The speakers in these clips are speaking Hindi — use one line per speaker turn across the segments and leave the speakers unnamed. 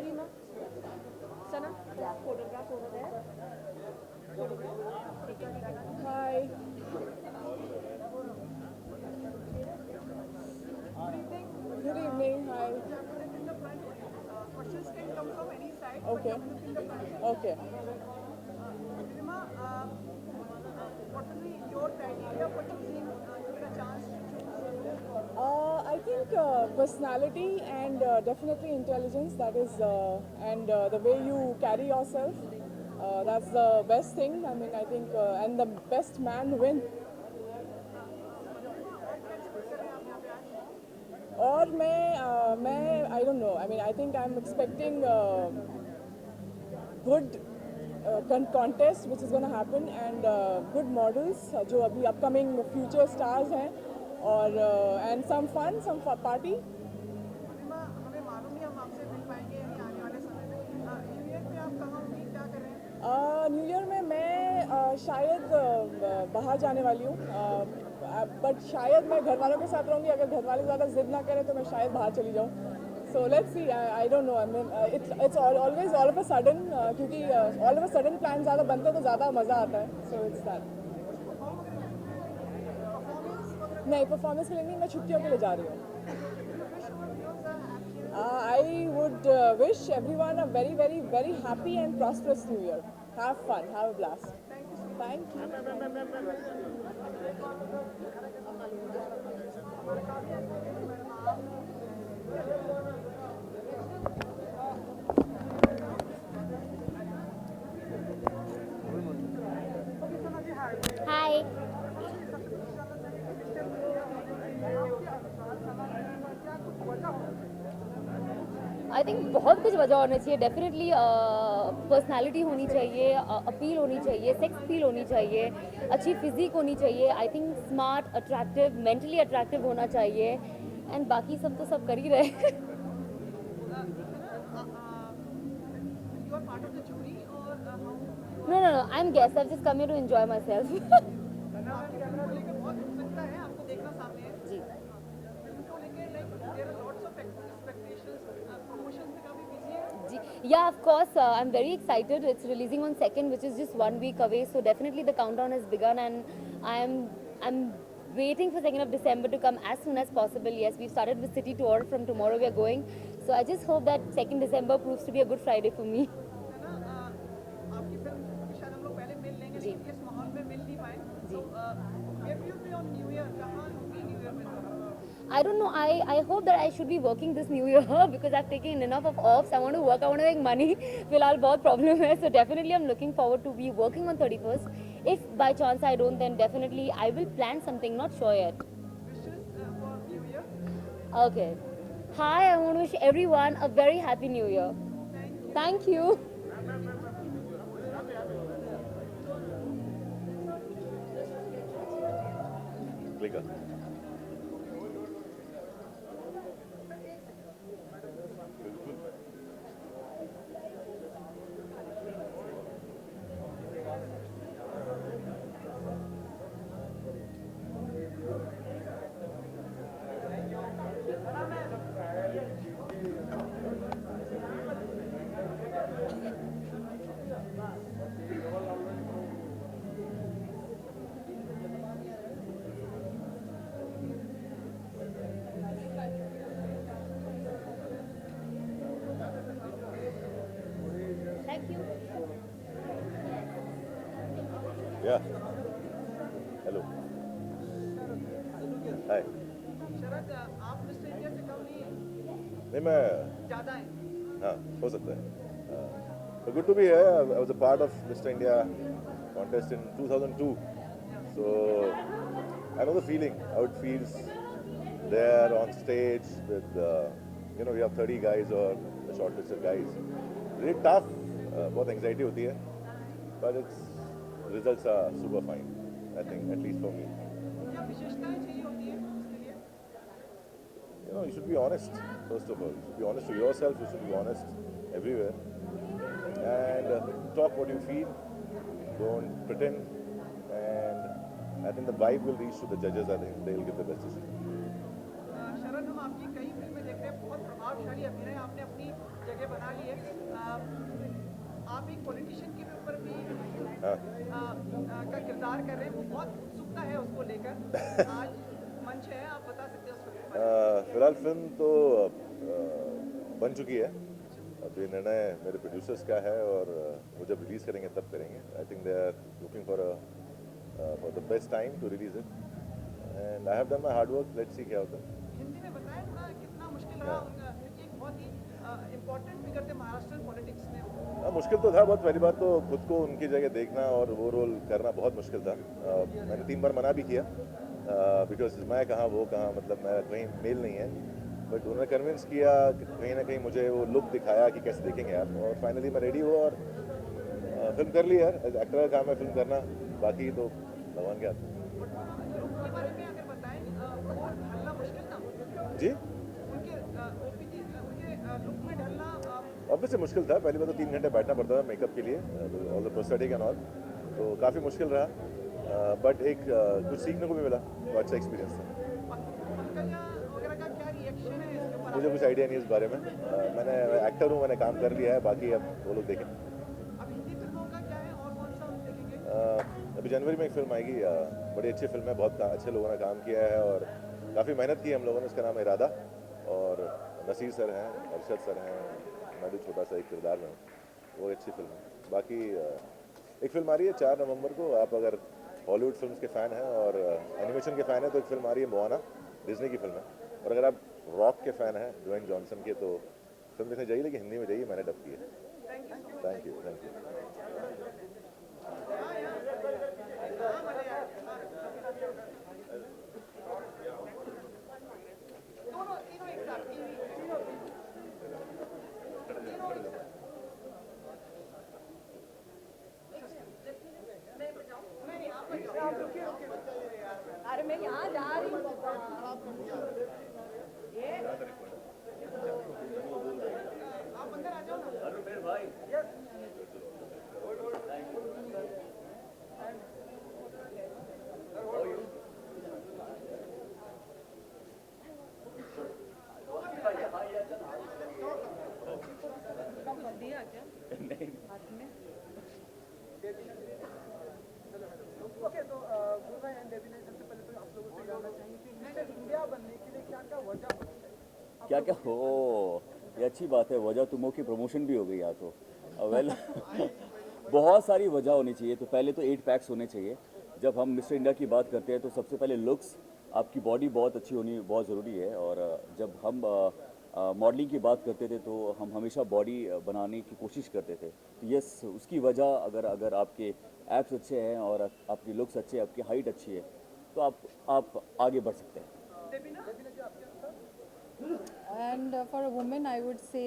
Rima. Sana, photograph over there. Hi. Good evening. Hi.
Questions can come from any side.
Okay. Okay.
What will be your criteria for choosing, given a chance to choose?
I think personality and definitely intelligence. That is, and the way you carry yourself. That's the best thing. I mean, I think, and the best man win. और मैं I don't know. I mean, I think I'm expecting good contest which is going to happen and good models जो अभी upcoming future stars हैं और and some fun, some party.
हमें मालूम नहीं हम आपसे मिल पाएंगे या नहीं आने वाले समय में। न्यू ईयर पे आप कहाँ होंगी, क्या कर रहे हैं?
न्यू ईयर में मैं शायद बाहर जाने वाली हूँ बट शायद मैं घर वालों के साथ रहूँगी अगर घर वाले ज़्यादा जिद ना करें तो मैं शायद बाहर चली जाऊँ so let's see I don't know I mean it's always all of a sudden क्योंकि all of a sudden plan ज़्यादा बनते हैं तो ज़्यादा मज़ा आता है सो इट्स दैट नहीं परफॉर्मेंस के लिए नहीं मैं छुट्टियों के लिए जा रही हूँ I would wish everyone a very, very, very happy and prosperous New Year. Have fun, have a blast. Thank you.
Hi. I think बहुत कुछ वजह होनी चाहिए डेफिनेटली पर्सनालिटी होनी चाहिए अपील होनी चाहिए सेक्स अपील होनी चाहिए अच्छी फिजिक होनी चाहिए I think smart attractive mentally attractive होना चाहिए एंड बाकी सब तो सब कर ही रहे
You are part of the jury or how?
No no no I am guest I just come here to enjoy myself
आपकी फिल्म को लेकर बहुत उत्सुकता है, आपको देखना सामने है।
जी
फिल्म को लेकर there are lots of expectations, promotions में काफी बिजी है।
Yeah, of course. I'm very excited. It's releasing on 2nd, which is just 1 week away. So definitely the countdown has begun, and I'm waiting for 2nd of December to come as soon as possible. Yes, we've started with city tour. From tomorrow we are going. So I just hope that 2nd December proves to be a good Friday for me.
है ना, आपकी फिल्म अभी शायद हम लोग पहले मिल लेंगे
जी।
लेकिन इस माहौल में मिल नहीं पाए।
जी।
तो where will you be on New Year? कहाँ होगी New Year में?
I don't know. I hope that I should be working this new year because I've taken enough of offs. I want to work. I want to make money. फिलहाल बहुत problem है. So definitely I'm looking forward to be working on 31st. If by chance I don't, then definitely I will plan something. Not sure yet.
Wishes for New Year.
Okay. Hi, I want to wish everyone a very happy new year. Thank you.
Clicker.
Thank you.
Yeah. Hello. Hi.
शरद, आप मिस्टर इंडिया से कम नहीं हैं,
नहीं मैं
ज़्यादा हैं।
हाँ हो सकता है good to be here I was a part of Mister India contest in 2002 so I know the feeling how it feels there on stage with we have 30 guys or a short list of guys really tough बहुत anxiety होती है but its results are super fine I think at least for me
क्या विशेषताएं चाहिए होती हैं इसके लिए?
you should be honest first of all you should be honest to yourself you should be honest everywhere and talk what you feel don't pretend and I think the vibe will reach to the judges I think they'll give the best decision
शरद, बाद हम आपकी कई फिल्में देख रहे हैं, बहुत प्रभावशाली अभिनय आपने अपनी जगह बना ली है। आप एक पॉलिटिशियन के ऊपर भी का किरदार कर रहे हैं, वो बहुत उत्सुकता है उसको लेकर। आज मंच है, आप बता सकते हैं उस फिल्म के बारे में।
फिलहाल फिल्म तो बन चुकी है। अब ये निर्णय मेरे प्रोड्यूसर्स का है और वो जब रिलीज़ करेंगे तब करेंगे। I think they are looking for the best time to release it and I have done my hard work. Let's see क्या होता है।
हिंदी में बताया थोड़ा कितना मुश्किल रहा उनका, क्योंकि एक बहुत ही इम्पोर्टेंट फिगर थे महाराष्ट्र पॉलिटिक्स में वो।
मुश्किल तो था बहुत। पहली बात तो खुद को उनकी जगह देखना और वो रोल करना बहुत मुश्किल था। मैंने 3 बार मना भी किया बिकॉज मैं कहाँ वो कहाँ, मतलब मैं कहीं मेल नहीं है। बट उन्होंने कन्विंस किया कि कहीं ना कहीं मुझे वो लुक दिखाया कि कैसे देखेंगे आप, और फाइनली मैं रेडी हुआ और फिल्म कर ली यार। एक्टर का काम है फिल्म करना, बाकी तो भगवान के हाथ में।
लुक के बारे में अगर बताएं, वो ढलना मुश्किल था
जी
उनके ओपीडी उनके लुक में ढलना।
ऑब्वियसली मुश्किल था। पहली बार तो 3 घंटे बैठना पड़ता था मेकअप के लिए, all the prosthetic and all, तो काफ़ी मुश्किल रहा। बट एक कुछ सीखने को भी मिला, तो अच्छा एक्सपीरियंस था।
पंकजा वगैरह का क्या रिएक्शन है इसके ऊपर?
मुझे कुछ आइडिया नहीं है इस बारे में। मैं एक्टर हूँ, मैंने काम कर लिया है, बाकी अब वो लोग देखें।
अब हिंदी फिल्मों का क्या है और कौन सा हम देखेंगे?
अभी जनवरी में एक फिल्म आएगी, बड़ी अच्छी फिल्म है, बहुत अच्छे लोगों ने काम किया है और काफ़ी मेहनत की है हम लोगों ने। उसका नाम है इरादा, और नसीर सर हैं, अरशद सर हैं, मैं भी छोटा सा एक किरदार में हूँ। वो अच्छी फिल्म है। बाकी एक फिल्म आ रही है 4 नवंबर को। आप अगर हॉलीवुड फिल्म्स के फ़ैन हैं और एनिमेशन के फ़ैन हैं तो एक फिल्म आ रही है मोआना, डिज्नी की फिल्म है। और अगर आप रॉक के फ़ैन हैं, ड्वेन जॉनसन के, तो फिल्म देखने जाइए, लेकिन हिंदी में जाइए, मैंने डब की है। Thank you.
दोनों तीनों एक साथ नहीं, आप
अरे मैं यहाँ जा रही हूँ।
आप अंदर आ जाओ ना।
दिया क्या?
ओके, तो गुरु भाई एंड डेविड, सबसे पहले तो आप लोगों से जानना चाहेंगे कि मिस्टर इंडिया बनने के लिए क्या क्या वजह होनी चाहिए?
क्या क्या हो, ये अच्छी बात है। वजह तुमों की प्रमोशन भी हो गई यहाँ तो। वेल बहुत सारी वजह होनी चाहिए। तो पहले तो 8 पैक्स होने चाहिए। जब हम मिस्टर इंडिया की बात करते हैं तो सबसे पहले लुक्स, आपकी बॉडी बहुत अच्छी होनी बहुत ज़रूरी है। और जब हम मॉडलिंग की बात करते थे तो हम हमेशा बॉडी बनाने की कोशिश करते थे। तो यस, उसकी वजह अगर आपके एब्स अच्छे हैं और आपकी लुक्स अच्छे हैं, आपकी हाइट अच्छी है, तो आप आगे बढ़ सकते हैं।
And for a women I would say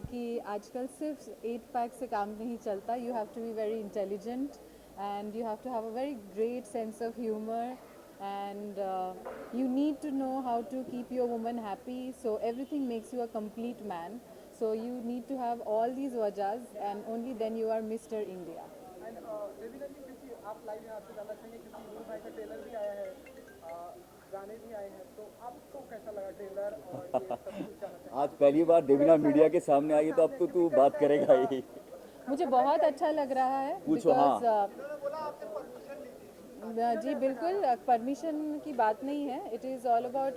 कि आजकल सिर्फ 8 पैक से काम नहीं चलता. You have to be very intelligent and you have to have a very great sense of humour and you need to know how to keep your woman happy, so everything makes you a complete man. So you need to have all these wajahs and only then you are Mr. India.
And Devika ji, क्योंकि आप लाइव यहाँ आपसे जानना चाहेंगे, क्योंकि गुरु भाई का ट्रेलर भी आया है, गाने भी आए हैं, तो आपको कैसा लगा ट्रेलर और ये सब कुछ जानना चाहेंगे?
आज पहली बार देवीना मीडिया के सामने आई है तो अब तो तू बात करेगा ही।
मुझे बहुत अच्छा लग रहा है
पूछो, हाँ।
उन्होंने बोला आपने परमिशन ली थी।
जी बिल्कुल, परमिशन की बात नहीं है. इट इज़ ऑल अबाउट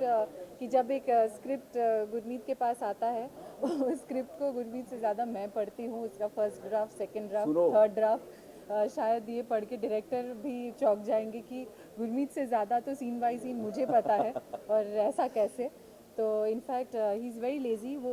कि जब एक स्क्रिप्ट गुरमीत के पास आता है, उस स्क्रिप्ट को गुरमीत से ज़्यादा मैं पढ़ती हूँ. उसका फर्स्ट ड्राफ्ट, सेकंड ड्राफ्ट,
सुनो।
थर्ड ड्राफ्ट, शायद ये पढ़ के डायरेक्टर भी चौंक जाएंगे कि गुरमीत से ज़्यादा तो सीन बाय सीन मुझे पता है, और ऐसा कैसे. तो in fact he is very lazy. वो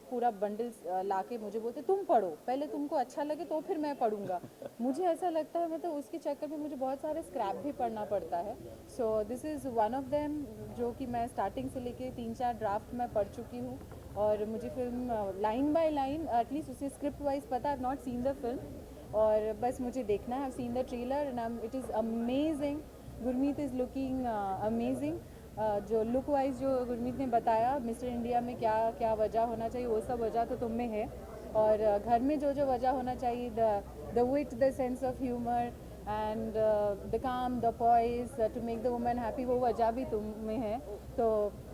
पूरा बंडल लाके मुझे बोलते तुम पढ़ो, पहले तुमको अच्छा लगे तो फिर मैं पढ़ूंगा. मुझे ऐसा लगता है, मतलब उसके चक्कर में मुझे बहुत सारे स्क्रैप भी पढ़ना पड़ता है. So this is one of them, जो कि मैं स्टार्टिंग से लेके 3-4 ड्राफ्ट मैं पढ़ चुकी हूँ, और मुझे film line by line at least उसे स्क्रिप्ट वाइज पता. I have not seen the film, और बस मुझे देखना है. I have seen the trailer and it is amazing. Gurmeet is looking amazing. जो लुक वाइज जो गुरमीत ने बताया मिस्टर इंडिया में क्या क्या वजह होना चाहिए, वो सब वजह तो तुम में है. और घर में जो जो वजह होना चाहिए, the wit, the sense of humour and the calm, the poise to make the woman happy, वो वजह भी तुम में है. तो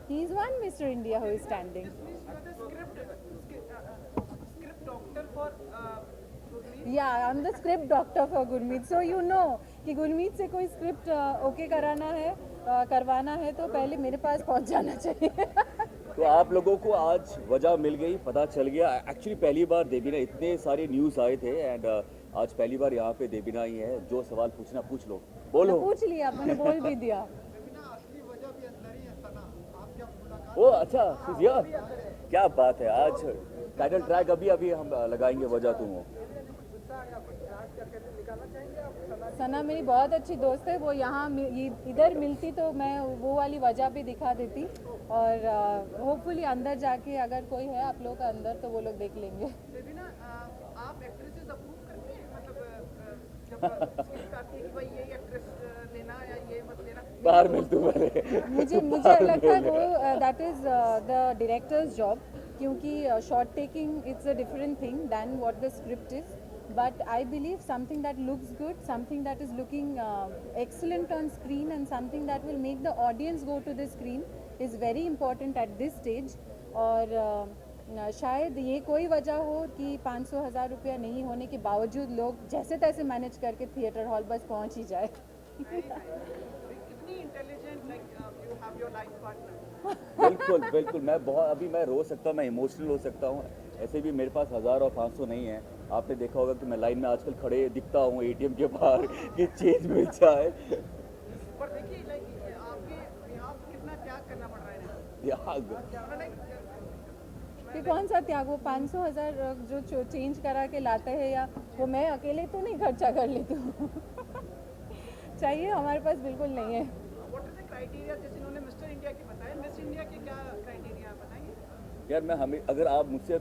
He is one Mr. India who is standing.
This means you are the script doctor for Gurmeet.
Yeah, I'm the script doctor for Gurmeet. So you know कि गुरमीत से कोई स्क्रिप्ट ओके कराना है करवाना है तो पहले मेरे पास पहुंच जाना चाहिए.
तो आप लोगों को आज वजह मिल गई, पता चल गया. एक्चुअली पहली बार देबीना, इतने सारे न्यूज़ आए थे एंड आज पहली बार यहाँ पे देबीना ही है. जो सवाल पूछना पूछ लो, बोलो.
पूछ लिया, मैंने बोल भी दिया.
ओ अच्छा, सुजिया, क्या बात है. आज टाइटल ट्रैक अभी अभी हम लगाएंगे वजह तुम हो.
सना मेरी बहुत अच्छी दोस्त है. वो यहाँ इधर मिलती तो मैं वो वाली वजह भी दिखा देती. और होपफुली अंदर जाके अगर कोई है आप लोग का अंदर तो वो लोग देख लेंगे.
देबीना, आप एक्ट्रेसेस अप्रूव करते हैं, मतलब जब स्क्रिप्ट आती है कि भाई ये एक्ट्रेस लेना या ये मत लेना.
बाहर मिल तू पहले.
मुझे लगता है वो that is the director's job, क्योंकि shot taking it's a different thing than what the script is. But I believe something that looks good, something that is looking excellent on screen and something that will make the audience go to the screen is very important at this stage. और शायद ये कोई वजह हो कि 500,000 रुपया नहीं होने के बावजूद लोग जैसे तैसे मैनेज करके थिएटर हॉल बस पहुंच ही जाए.
कितनी intelligent, like you have your life partner.
बिल्कुल बिल्कुल. मैं बहुत अभी मैं रो सकता हूँ, मैं इमोशनल हो सकता हूँ. ऐसे भी मेरे पास 1000 और 500 नहीं है. आपने देखा होगा कि मैं लाइन में आजकल खड़े दिखता हूँ एटीएम के बाहर कि चेंज मिल जाए.
पर देखिए, लाइक आपके यहाँ कितना त्याग करना पड़ रहा है.
त्याग,
कि कौन सा त्याग? वो 500,000 जो चेंज करा के लाते हैं या वो मैं अकेले तो नहीं खर्चा कर लेती हूँ. चाहिए हमारे पास बिल्कुल नहीं है.
What is the criteria? जैसे इन्होंने मिस्टर इंडिया के बताया, मिस इंडिया के क्या क्राइटेरिया बताएंगे?
यार मैं हमें अगर आप मुझसे